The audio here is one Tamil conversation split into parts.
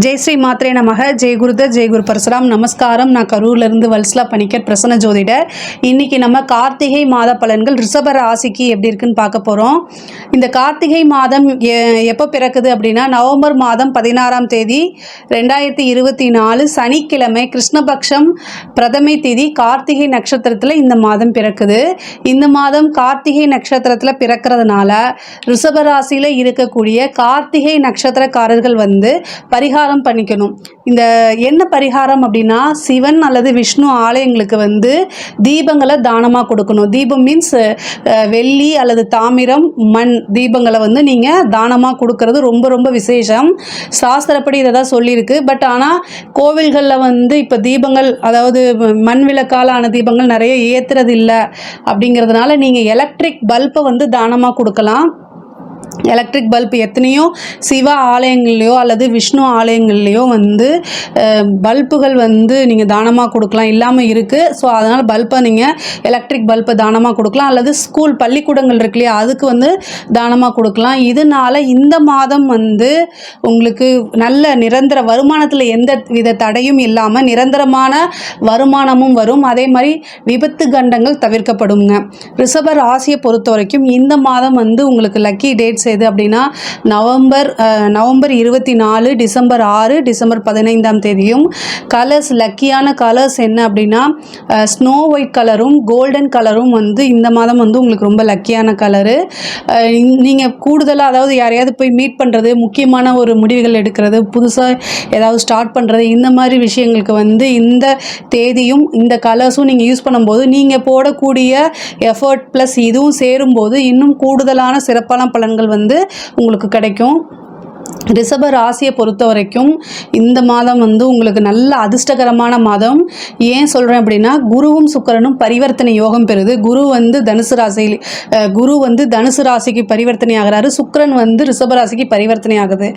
ஜெய் ஸ்ரீ மாத்ரே நமக. ஜெய் குருதர், ஜெய் குரு பரசுராம். நமஸ்காரம். நான் கரூர்லேருந்து வல்சலா பணிக்கர், பிரசன்ன ஜோதிடர். இன்றைக்கி நம்ம கார்த்திகை மாத பலன்கள் ரிஷப ராசிக்கு எப்படி இருக்குன்னு பார்க்க போகிறோம். இந்த கார்த்திகை மாதம் எப்போ பிறக்குது அப்படின்னா நவம்பர் மாதம் 16ஆம் தேதி 2024 சனிக்கிழமை கிருஷ்ணபக்ஷம் பிரதமை தேதி கார்த்திகை நட்சத்திரத்தில் இந்த மாதம் பிறக்குது. இந்த மாதம் கார்த்திகை நட்சத்திரத்தில் பிறக்கிறதுனால ரிஷப ராசியில் இருக்கக்கூடிய கார்த்திகை நட்சத்திரக்காரர்கள் பரிகாரம் பண்ணிக்கணும். இந்த என்ன பரிகாரம் அப்படின்னா, சிவன் அல்லது விஷ்ணு ஆலயங்களுக்கு தீபங்களை தானமாக கொடுக்கணும். தீபம் மீன்ஸ் வெள்ளி அல்லது தாமிரம், மண் தீபங்களை நீங்கள் தானமாக கொடுக்கறது ரொம்ப ரொம்ப விசேஷம். சாஸ்திரப்படி இதை தான் சொல்லியிருக்கு. பட் ஆனால் கோவில்களில் இப்போ தீபங்கள், அதாவது மண் விளக்கால் ஆன தீபங்கள் நிறைய ஏற்றுறது இல்லை. அப்படிங்கிறதுனால நீங்கள் எலக்ட்ரிக் பல்பை தானமாக கொடுக்கலாம். எலக்ட்ரிக் பல்ப் எத்தனையோ சிவ ஆலயங்கள்லையோ அல்லது விஷ்ணு ஆலயங்கள்லையோ பல்புகள் நீங்கள் தானமாக கொடுக்கலாம், இல்லாமல் இருக்குது. ஸோ அதனால் பல்பை நீங்கள் எலக்ட்ரிக் பல்பை தானமாக கொடுக்கலாம். அல்லது ஸ்கூல் பள்ளிக்கூடங்கள் இருக்கு இல்லையா, அதுக்கு தானமாக கொடுக்கலாம். இதனால் இந்த மாதம் உங்களுக்கு நல்ல நிரந்தர வருமானத்தில் எந்த வித தடையும் இல்லாமல் நிரந்தரமான வருமானமும் வரும். அதே மாதிரி விபத்து கண்டங்கள் தவிர்க்கப்படுங்க. ரிஷப ராசியை பொறுத்த வரைக்கும் இந்த மாதம் உங்களுக்கு லக்கி டேட்ஸ் எது அப்படின்னா நவம்பர் 24, டிசம்பர் 6, டிசம்பர் 15ஆம் தேதியும். கலர்ஸ், லக்கியான கலர்ஸ் என்ன அப்படின்னா ஸ்னோ ஒயிட் கலரும் கோல்டன் கலரும் இந்த மாதம் உங்களுக்கு ரொம்ப லக்கியான கலரு. நீங்கள் கூடுதலாக, அதாவது யாரையாவது போய் மீட் பண்ணுறது, முக்கியமான ஒரு முடிவுகள் எடுக்கிறது, புதுசாக ஏதாவது ஸ்டார்ட் பண்ணுறது, இந்த மாதிரி விஷயங்களுக்கு இந்த தேதியும் இந்த கலர்ஸும் நீங்கள் யூஸ் பண்ணும்போது நீங்கள் போடக்கூடிய எஃபர்ட் ப்ளஸ் இதுவும் சேரும்போது இன்னும் கூடுதலான சிறப்பான பலன்கள் உங்களுக்கு கிடைக்கும். ரிஷப ராசியை பொறுத்த வரைக்கும் இந்த மாதம் உங்களுக்கு நல்ல அதிர்ஷ்டகரமான மாதம். ஏன் சொல்கிறேன் அப்படின்னா, குருவும் சுக்கிரனும் பரிவர்த்தனை யோகம் பெறுது. குரு தனுசு ராசியில், குரு தனுசு ராசிக்கு பரிவர்த்தனை ஆகிறாரு. சுக்கிரன் ரிஷப ராசிக்கு பரிவர்த்தனை ஆகுது.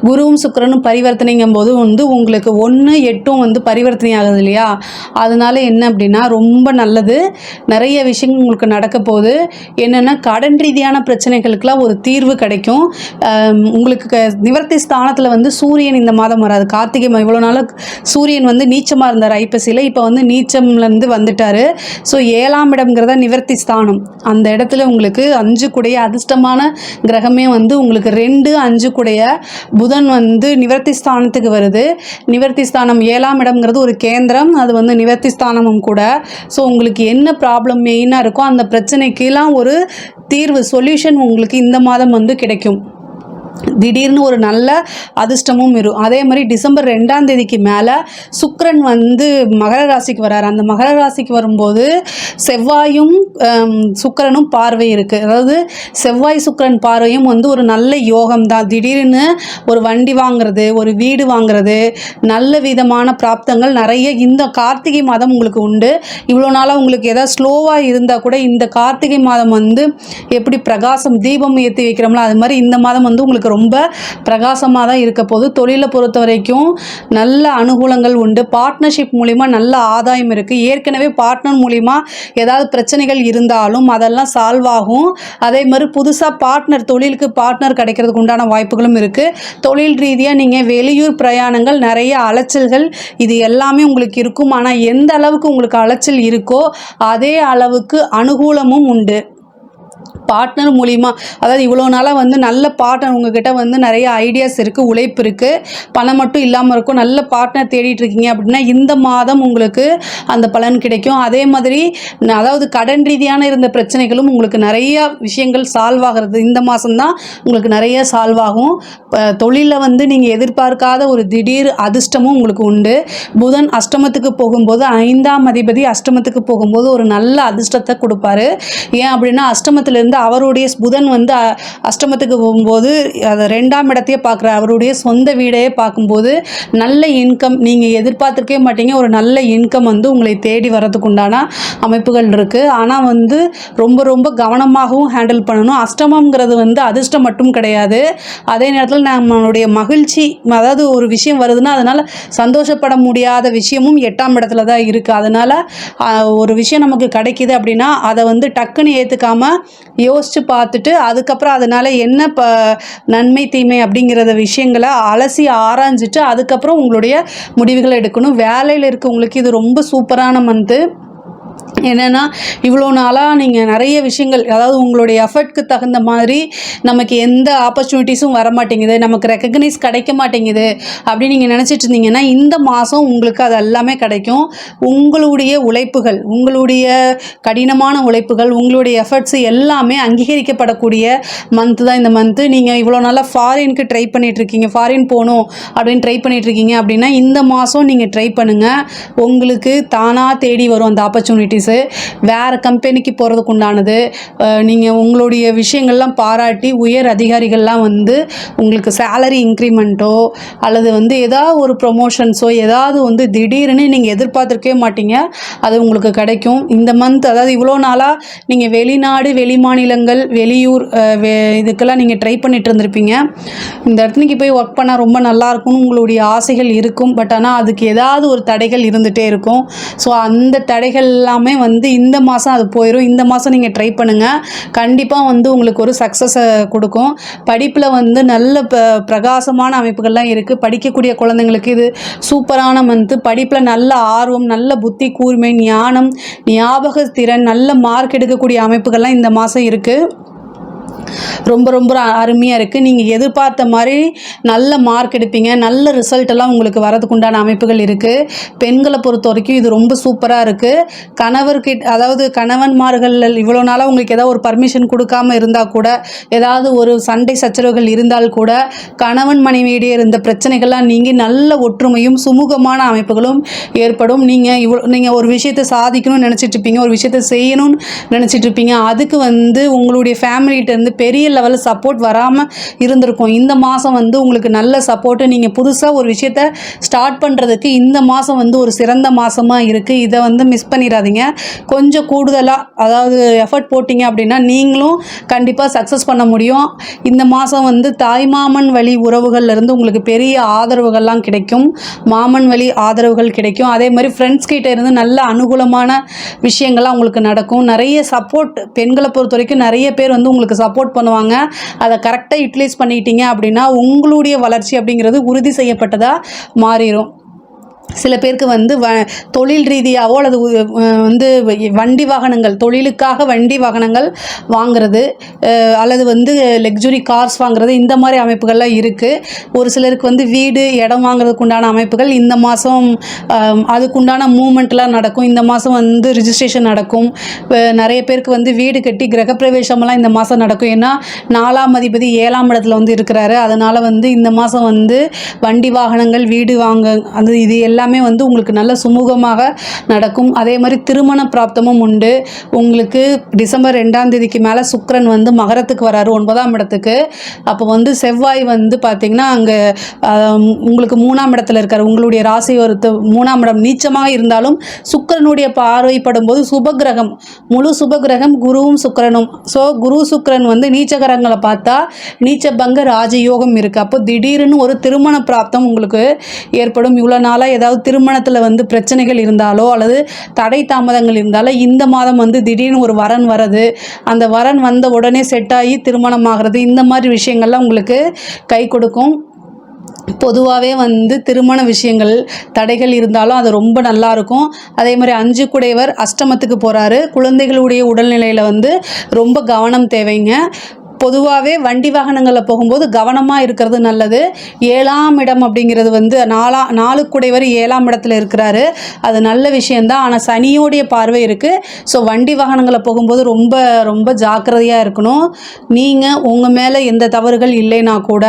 குருவும் சுக்கிரனும் பரிவர்த்தனைங்கும் போது உங்களுக்கு 1, 8 பரிவர்த்தனை ஆகுது இல்லையா. அதனால என்ன அப்படின்னா ரொம்ப நல்லது. நிறைய விஷயங்கள் உங்களுக்கு நடக்க போகுது. என்னென்னா கடன் ரீதியான பிரச்சனைகளுக்கெல்லாம் ஒரு தீர்வு கிடைக்கும். உங்களுக்கு நிவர்த்தி ஸ்தானத்தில் சூரியன் இந்த மாதம் வராது. கார்த்திகை இவ்வளோ நாள் சூரியன் நீச்சமாக இருந்தார் ஐப்பசியில். இப்போ நீச்சம்லேருந்து வந்துட்டார். ஸோ 7ஆம் இடம்ங்கிறத நிவர்த்தி ஸ்தானம். அந்த இடத்துல உங்களுக்கு 5 கூடைய அதிர்ஷ்டமான கிரகமே உங்களுக்கு 2, 5 கூடைய புதன் நிவர்த்தி ஸ்தானத்துக்கு வருது. நிவர்த்தி ஸ்தானம் 7ஆம் இடம்ங்கிறது ஒரு கேந்திரம், அது நிவர்த்தி ஸ்தானமும் கூட. ஸோ உங்களுக்கு என்ன ப்ராப்ளம் மெயினாக இருக்கோ அந்த பிரச்சனைக்கெல்லாம் ஒரு தீர்வு, சொல்யூஷன் உங்களுக்கு இந்த மாதம் கிடைக்கும். திடீர்னு ஒரு நல்ல அதிர்ஷ்டமும் இருக்கும். அதே மாதிரி டிசம்பர் 2ஆம் தேதிக்கு மேலே சுக்கிரன் மகர ராசிக்கு வராரு. அந்த மகர ராசிக்கு வரும்போது செவ்வாயும் சுக்கிரனும் பார்வை இருக்குது. அதாவது செவ்வாய் சுக்கிரன் பார்வையும் ஒரு நல்ல யோகம் தான். திடீர்னு ஒரு வண்டி வாங்குறது, ஒரு வீடு வாங்குறது, நல்ல விதமான பிராப்தங்கள் நிறைய இந்த கார்த்திகை மாதம் உங்களுக்கு உண்டு. இவ்வளோ நாளாக உங்களுக்கு ஏதாவது ஸ்லோவாக இருந்தால் கூட இந்த கார்த்திகை மாதம் எப்படி பிரகாசம் தீபம் ஏற்றி வைக்கிறோம்ல, அது மாதிரி இந்த மாதம் உங்களுக்கு ரொம்ப பிரகாசமாக தான் இருக்க போது. தொழிலை பொறுத்த வரைக்கும் நல்ல அனுகூலங்கள் உண்டு. பார்ட்னர்ஷிப் மூலிமா நல்ல ஆதாயம் இருக்குது. ஏற்கனவே பார்ட்னர் மூலிமா ஏதாவது பிரச்சனைகள் இருந்தாலும் அதெல்லாம் சால்வ் ஆகும். அதே மாதிரி புதுசாக தொழிலுக்கு பார்ட்னர் கிடைக்கிறதுக்கு உண்டான வாய்ப்புகளும் இருக்குது. தொழில் ரீதியாக நீங்கள் வெளியூர் பிரயாணங்கள், நிறைய அலைச்சல்கள், இது எல்லாமே உங்களுக்கு இருக்கும். ஆனால் எந்த அளவுக்கு உங்களுக்கு அலைச்சல் இருக்கோ அதே அளவுக்கு அனுகூலமும் உண்டு. பார்ட்னர் மூலிமா, அதாவது இவ்வளோ நாளாக நல்ல பார்ட்னர் உங்ககிட்ட நிறைய ஐடியாஸ் இருக்குது, உழைப்பு இருக்குது, பணம் மட்டும் இல்லாமல் இருக்கும், நல்ல பார்ட்னர் தேடிட்டு இருக்கீங்க அப்படின்னா இந்த மாதம் உங்களுக்கு அந்த பலன் கிடைக்கும். அதே மாதிரி அதாவது கடன் ரீதியான இருந்த பிரச்சனைகளும் உங்களுக்கு நிறைய விஷயங்கள் சால்வ் ஆகிறது இந்த மாதம்தான் உங்களுக்கு நிறைய சால்வ் ஆகும். தொழிலில் நீங்கள் எதிர்பார்க்காத ஒரு திடீர் அதிர்ஷ்டமும் உங்களுக்கு உண்டு. புதன் அஷ்டமத்துக்கு போகும்போது, 5ஆம் அதிபதி அஷ்டமத்துக்கு போகும்போது ஒரு நல்ல அதிர்ஷ்டத்தை கொடுப்பாரு. ஏன் அப்படின்னா அஷ்டமத்திலிருந்து அவருடைய புதன் அஷ்டமத்துக்கு போகும்போது அதை 2ஆம் இடத்தையே பார்க்குற, அவருடைய சொந்த வீடையே பார்க்கும்போது நல்ல இன்கம் நீங்கள் எதிர்பார்த்துருக்கவே மாட்டீங்க. ஒரு நல்ல இன்கம் உங்களை தேடி வரதுக்கு உண்டான அமைப்புகள் இருக்குது. ஆனால் ரொம்ப ரொம்ப கவனமாகவும் ஹேண்டில் பண்ணணும். அஷ்டமங்கிறது அதிர்ஷ்டம் மட்டும் கிடையாது. அதே நேரத்தில் நம்மளுடைய மகிழ்ச்சி, அதாவது ஒரு விஷயம் வருதுன்னா அதனால் சந்தோஷப்பட முடியாத விஷயமும் 8ஆம் இடத்துல தான் இருக்குது. அதனால் ஒரு விஷயம் நமக்கு கிடைக்கிது அப்படின்னா அதை டக்குன்னு ஏற்றுக்காமல் யோசித்து பார்த்துட்டு அதுக்கப்புறம் அதனால் என்ன நன்மை தீமை அப்படிங்கிறத விஷயங்களை அலசி ஆராய்ஞ்சிட்டு அதுக்கப்புறம் உங்களுடைய முடிவுகளை எடுக்கணும். வேலையில் இருக்கவங்களுக்கு இது ரொம்ப சூப்பரான மந்த்து. என்னென்னா இவ்வளோ நாளாக நீங்கள் நிறைய விஷயங்கள், அதாவது உங்களுடைய எஃபர்ட்க்கு தகுந்த மாதிரி நமக்கு எந்த ஆப்பர்ச்சுனிட்டிஸும் வர மாட்டேங்குது, நமக்கு ரெக்கக்னைஸ் கிடைக்க மாட்டேங்குது அப்படின்னு நீங்கள் நினச்சிட்டு இருந்தீங்கன்னா இந்த மாதம் உங்களுக்கு அது எல்லாமே கிடைக்கும். உங்களுடைய உழைப்புகள், உங்களுடைய கடினமான உழைப்புகள், உங்களுடைய எஃபர்ட்ஸ் எல்லாமே அங்கீகரிக்கப்படக்கூடிய மந்த்து தான் இந்த மந்த்து. நீங்கள் இவ்வளோ நாளாக ஃபாரினுக்கு ட்ரை பண்ணிகிட்ருக்கீங்க, ஃபாரின் போகணும் அப்படின்னு ட்ரை பண்ணிகிட்ருக்கீங்க அப்படின்னா இந்த மாதம் நீங்கள் ட்ரை பண்ணுங்கள். உங்களுக்கு தானாக தேடி வரும் அந்த ஆப்பர்ச்சுனிட்டிஸு. வேறு கம்பெனிக்கு போகிறதுக்கு உண்டானது. நீங்கள் உங்களுடைய விஷயங்கள்லாம் பாராட்டி உயர் அதிகாரிகள்லாம் வந்து உங்களுக்கு சேலரி இன்க்ரிமெண்ட்டோ அல்லது வந்து ஏதாவது ஒரு ப்ரொமோஷன்ஸோ ஏதாவது வந்து திடீர்னு நீங்கள் எதிர்பார்த்துருக்கவே மாட்டீங்க, அது உங்களுக்கு கிடைக்கும் இந்த மந்த். அதாவது இவ்வளோ நாளாக நீங்கள் வெளிநாடு, வெளி மாநிலங்கள், வெளியூர் இதுக்கெல்லாம் நீங்கள் ட்ரை பண்ணிட்டு இருந்திருப்பீங்க. இந்த இடத்துக்கு போய் ஒர்க் பண்ணால் ரொம்ப நல்லாயிருக்கும்னு உங்களுடைய ஆசைகள் இருக்கும். பட் ஆனால் அதுக்கு ஏதாவது ஒரு தடைகள் இருந்துகிட்டே இருக்கும். ஸோ அந்த தடைகள் எல்லாமே வந்து இந்த மாதம் அது போயிடும். இந்த மாதம் நீங்கள் ட்ரை பண்ணுங்கள், கண்டிப்பாக வந்து உங்களுக்கு ஒரு சக்ஸஸை கொடுக்கும். படிப்பில் வந்து நல்ல பிரகாசமான அமைப்புகள்லாம் இருக்குது. படிக்கக்கூடிய குழந்தைங்களுக்கு இது சூப்பரான மந்த்து. படிப்பில் நல்ல ஆர்வம், நல்ல புத்தி கூர்மை, ஞானம், ஞாபக திறன், நல்ல மார்க் எடுக்கக்கூடிய அமைப்புகள்லாம் இந்த மாதம் இருக்குது. ரொம்ப ரொம்ப அருமையாக இருக்குது. நீங்கள் எதிர்பார்த்த மாதிரி நல்ல மார்க் எடுப்பீங்க, நல்ல ரிசல்ட் எல்லாம் உங்களுக்கு வரதுக்கு உண்டான அமைப்புகள் இருக்குது. பெண்களை பொறுத்த வரைக்கும் இது ரொம்ப சூப்பராக இருக்குது. அதாவது கணவன்மார்கள் இவ்வளோ நாளாக உங்களுக்கு ஏதாவது ஒரு பர்மிஷன் கொடுக்காமல் இருந்தால் கூட, ஏதாவது ஒரு சண்டை சச்சரவுகள் இருந்தால் கூட கணவன் மனைவியிடையே இருந்த பிரச்சனைகள்லாம் நீங்கி நல்ல ஒற்றுமையும் சுமூகமான அமைப்புகளும் ஏற்படும். நீங்கள் ஒரு விஷயத்தை சாதிக்கணும்னு நினச்சிட்டு இருப்பீங்க, ஒரு விஷயத்தை செய்யணும்னு நினச்சிட்டு இருப்பீங்க. அதுக்கு வந்து உங்களுடைய ஃபேமிலிகிட்டேருந்து பெரிய லெவலில் சப்போர்ட் வராமல் இருந்திருக்கும். இந்த மாதம் வந்து உங்களுக்கு நல்ல சப்போர்ட்டு. நீங்கள் புதுசாக ஒரு விஷயத்தை ஸ்டார்ட் பண்ணுறதுக்கு இந்த மாதம் வந்து ஒரு சிறந்த மாதமாக இருக்குது. இதை வந்து மிஸ் பண்ணிடாதீங்க. கொஞ்சம் கூடுதலாக அதாவது எஃபர்ட் போட்டிங்க அப்படின்னா நீங்களும் கண்டிப்பாக சக்ஸஸ் பண்ண முடியும். இந்த மாதம் வந்து தாய்மாமன் வழி உறவுகள்லேருந்து உங்களுக்கு பெரிய ஆதரவுகள்லாம் கிடைக்கும். மாமன் வழி ஆதரவுகள் கிடைக்கும். அதே மாதிரி ஃப்ரெண்ட்ஸ் கிட்டே இருந்து நல்ல அனுகூலமான விஷயங்கள்லாம் உங்களுக்கு நடக்கும். நிறைய சப்போர்ட், பெண்களை பொறுத்த வரைக்கும் நிறைய பேர் வந்து உங்களுக்கு சப்போர்ட் பண்ணுவாங்க. அதை கரெக்டாக யூட்டிலைஸ் பண்ணிட்டீங்க அப்படின்னா உங்களுடைய வளர்ச்சி அப்படிங்கிறது உறுதி செய்யப்பட்டதாக மாறிடும். சில பேருக்கு வந்து தொழில் ரீதியாகவோ அல்லது வந்து வண்டி வாகனங்கள், தொழிலுக்காக வண்டி வாகனங்கள் வாங்கிறது அல்லது வந்து லக்ஸுரி கார்ஸ் வாங்குறது, இந்த மாதிரி அமைப்புகள்லாம் இருக்குது. ஒரு சிலருக்கு வந்து வீடு, இடம் வாங்குறதுக்கு உண்டான அமைப்புகள் இந்த மாதம் அதுக்குண்டான மூமெண்ட்லாம் நடக்கும். இந்த மாதம் வந்து ரிஜிஸ்ட்ரேஷன் நடக்கும். நிறைய பேருக்கு வந்து வீடு கட்டி கிரகப்பிரவேசமெல்லாம் இந்த மாதம் நடக்கும். ஏன்னா 4ஆம் அதிபதி 7ஆம் இடத்துல வந்து இருக்கிறாரு. அதனால் வந்து இந்த மாதம் வந்து வண்டி வாகனங்கள், வீடு வாங்க அது இது எல்லாமே வந்து உங்களுக்கு நல்ல சுமூகமாக நடக்கும். அதே மாதிரி திருமண பிராப்தமும் உண்டு. உங்களுக்கு டிசம்பர் 2ஆம் தேதிக்கு மேலே சுக்கிரன் வந்து மகரத்துக்கு வராரு, 9ஆம் இடத்துக்கு. அப்போ வந்து செவ்வாய் வந்து பார்த்திங்கன்னா அங்கே உங்களுக்கு 3ஆம் இடத்துல இருக்கார். உங்களுடைய ராசி ஒரு 3ஆம் இடம் நீச்சமாக இருந்தாலும் சுக்கிரனுடைய பார்வைப்படும் போது சுபகிரகம், முழு சுபகிரகம் குருவும் சுக்கிரனும். ஸோ குரு சுக்கிரன் வந்து நீச்சகரங்களை பார்த்தா நீச்சபங்க ராஜயோகம் இருக்குது. அப்போ திடீர்னு ஒரு திருமண பிராப்தம் உங்களுக்கு ஏற்படும். இவ்வளோ நாளாக ஏதாவது திருமணத்தில் வந்து பிரச்சனைகள் இருந்தாலோ அல்லது தடை தாமதங்கள் இருந்தாலோ இந்த மாதம் வந்து திடீர்னு ஒரு வரன் வர்றது, அந்த வரன் வந்த உடனே செட் ஆகி திருமணம் ஆகிறது, இந்த மாதிரி விஷயங்கள்லாம் உங்களுக்கு கை கொடுக்கும். பொதுவாகவே வந்து திருமண விஷயங்கள் தடைகள் இருந்தாலும் அது ரொம்ப நல்லாயிருக்கும். அதே மாதிரி 5 குடையவர் அஷ்டமத்துக்கு போகிறாரு. குழந்தைகளுடைய உடல்நிலையில் வந்து ரொம்ப கவனம் தேவைங்க. பொதுவாகவே வண்டி வாகனங்களில் போகும்போது கவனமாக இருக்கிறது நல்லது. 7ஆம் இடம் அப்படிங்கிறது வந்து 4 குடைவர் 7ஆம் இடத்துல இருக்கிறாரு. அது நல்ல விஷயந்தான். ஆனால் சனியோடைய பார்வை இருக்குது. ஸோ வண்டி வாகனங்களில் போகும்போது ரொம்ப ரொம்ப ஜாக்கிரதையாக இருக்கணும். நீங்கள் உங்கள் மேலே எந்த தவறுகள் இல்லைன்னா கூட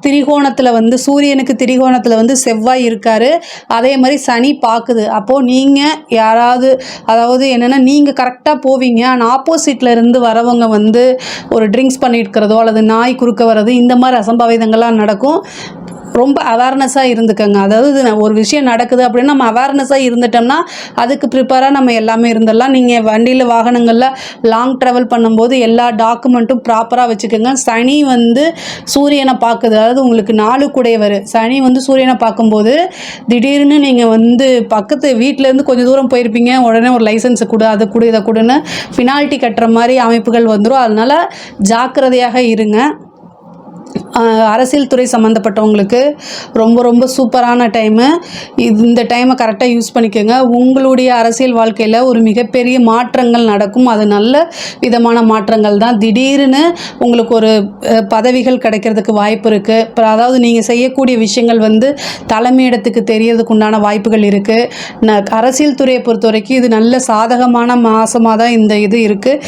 திரிகோணத்தில் வந்து சூரியனுக்கு திரிகோணத்தில் வந்து செவ்வாய் இருக்கார். அதே மாதிரி சனி பார்க்குது. அப்போது நீங்கள் யாராவது, அதாவது என்னென்னா நீங்கள் கரெக்டாக போவீங்க, ஆனால் ஆப்போசிட்டில் இருந்து வரவங்க வந்து ஒரு ட்ரிங்க்ஸ் பண்ணியிருக்கிறதோ அல்லது நாய் குறுக்க வர்றது, இந்த மாதிரி அசம்பாவிதங்கள்லாம் நடக்கும். ரொம்ப அவேர்னஸாக இருந்துக்கங்க. அதாவது ஒரு விஷயம் நடக்குது அப்படின்னா நம்ம அவேர்னஸாக இருந்துட்டோம்னா அதுக்கு ப்ரிப்பேராக நம்ம எல்லாமே இருந்துடலாம். நீங்கள் வண்டியில் வாகனங்களில் லாங் ட்ராவல் பண்ணும்போது எல்லா டாக்குமெண்ட்டும் ப்ராப்பராக வச்சுக்கோங்க. சனி வந்து சூரியனை பார்க்குது, அதாவது உங்களுக்கு 4 கூடையவர் சனி வந்து சூரியனை பார்க்கும்போது திடீர்னு நீங்கள் வந்து பக்கத்து வீட்டிலேருந்து கொஞ்சம் தூரம் போயிருப்பீங்க, உடனே ஒரு லைசன்ஸை கொடு, அதை கொடு, இதை கொடுன்னு ஃபினால்ட்டி கட்டுற மாதிரி அமைப்புகள் வந்துடும். அதனால் ஜாக்கிரதையாக இருங்க. அரசியல் துறை சம்மந்தப்பட்டவங்களுக்கு ரொம்ப ரொம்ப சூப்பரான டைமு. இந்த டைமை கரெக்டாக யூஸ் பண்ணிக்கோங்க. உங்களுடைய அரசியல் வாழ்க்கையில் ஒரு மிகப்பெரிய மாற்றங்கள் நடக்கும். அது நல்ல விதமான மாற்றங்கள் தான். திடீர்னு உங்களுக்கு ஒரு பதவிகள் கிடைக்கிறதுக்கு வாய்ப்பு இருக்குது. அதாவது நீங்கள் செய்யக்கூடிய விஷயங்கள் வந்து தலைமையிடத்துக்கு தெரியறதுக்கு உண்டான வாய்ப்புகள் இருக்குது. அரசியல் துறையை பொறுத்த வரைக்கும் இது நல்ல சாதகமான மாதமாக தான் இது இருக்குது.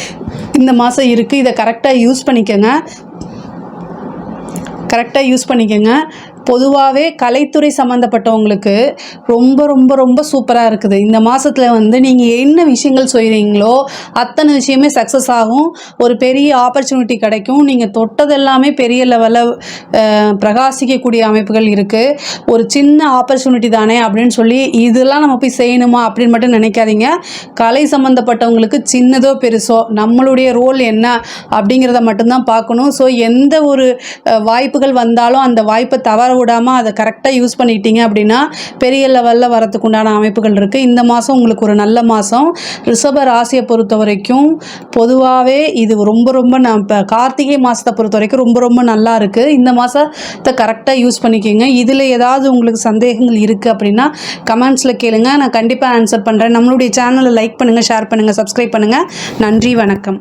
இந்த மாதம் இருக்குது. இதை கரெக்டாக யூஸ் பண்ணிக்கோங்க. பொதுவாகவே கலைத்துறை சம்மந்தப்பட்டவங்களுக்கு ரொம்ப ரொம்ப ரொம்ப சூப்பராக இருக்குது. இந்த மாதத்தில் வந்து நீங்கள் என்ன விஷயங்கள் செய்கிறீங்களோ அத்தனை விஷயமே சக்ஸஸ் ஆகும். ஒரு பெரிய ஆப்பர்ச்சுனிட்டி கிடைக்கும். நீங்கள் தொட்டதெல்லாமே பெரிய லெவலில் பிரகாசிக்கக்கூடிய அமைப்புகள் இருக்குது. ஒரு சின்ன ஆப்பர்ச்சுனிட்டி தானே அப்படின்னு சொல்லி இதெல்லாம் நம்ம போய் செய்யணுமா அப்படின்னு மட்டும் நினைக்காதீங்க. கலை சம்மந்தப்பட்டவங்களுக்கு சின்னதோ பெருசோ நம்மளுடைய ரோல் என்ன அப்படிங்கிறத மட்டும்தான் பார்க்கணும். ஸோ எந்த ஒரு வாய்ப்புகள் வந்தாலும் அந்த வாய்ப்பை தவற விடாமல் அதை கரெக்டாக யூஸ் பண்ணிட்டீங்க அப்படின்னா பெரிய லெவலில் வரத்துக்கு உண்டான அமைப்புகள் இருக்குது. இந்த மாதம் உங்களுக்கு ஒரு நல்ல மாதம். ரிஷப ராசியை பொறுத்த வரைக்கும் பொதுவாகவே இது ரொம்ப ரொம்ப இப்போ கார்த்திகை மாதத்தை பொறுத்த வரைக்கும் ரொம்ப ரொம்ப நல்லா இருக்குது. இந்த மாதத்தை கரெக்டாக யூஸ் பண்ணிக்கோங்க. இதில் ஏதாவது உங்களுக்கு சந்தேகங்கள் இருக்குது அப்படின்னா கமெண்ட்ஸில் கேளுங்க, நான் கண்டிப்பாக ஆன்சர் பண்ணுறேன். நம்மளுடைய சேனலை லைக் பண்ணுங்கள், ஷேர் பண்ணுங்கள், சப்ஸ்கிரைப் பண்ணுங்கள். நன்றி, வணக்கம்.